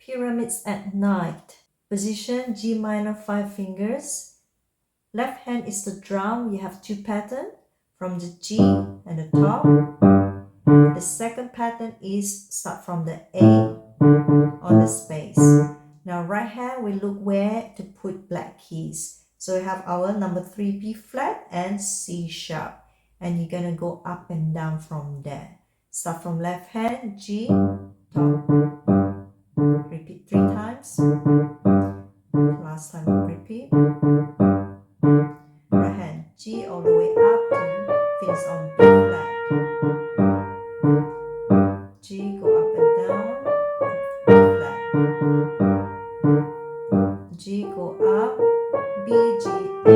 Pyramids at night. Position G minor 5 fingers. Left hand is the drum. You have two patterns from the G and the top. The second pattern is start from the A on the space. Now right hand we look where to put black keys. So we have our number 3 B flat and C sharp. And you're gonna go up and down from there. Start from left hand, G, top. Repeat 3 times. Last time repeat. Right hand, G all the way up to finish on B flat. G, go up and down, B flat. G, go up, B, G, A.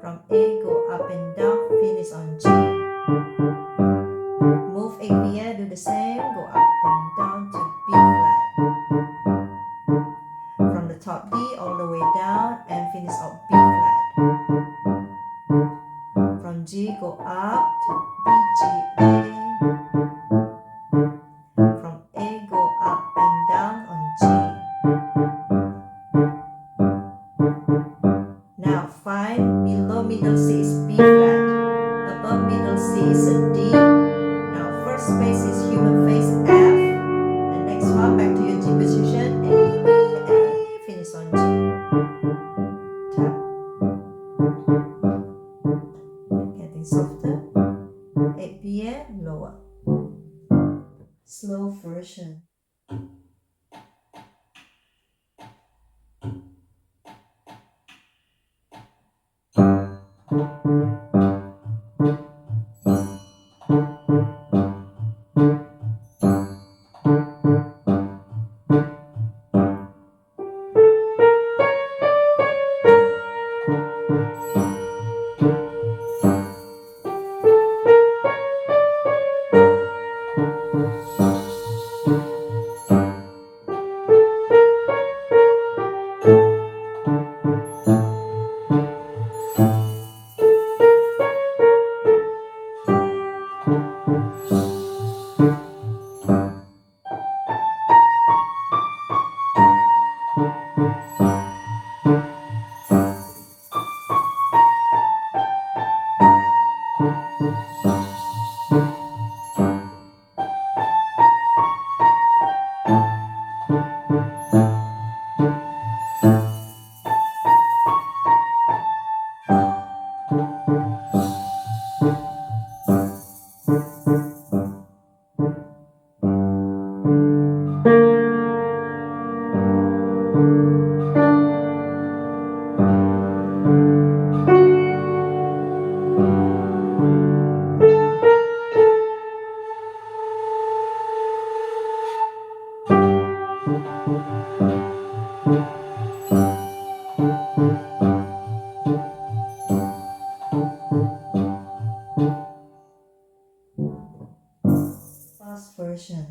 From A, go up and down, finish on G. Move A here, do the same, go up and down to B flat. From the top D all the way down and finish on B flat. From G, go up to B, G, A. From A, go up and down on G. Now find below middle C is B flat. Above middle C is a D. Now first space is human face F. And next one back to your G position. A, B, A. Finish on G. Tap. Getting softer. 8 PM, lower. Slow version. Fast version.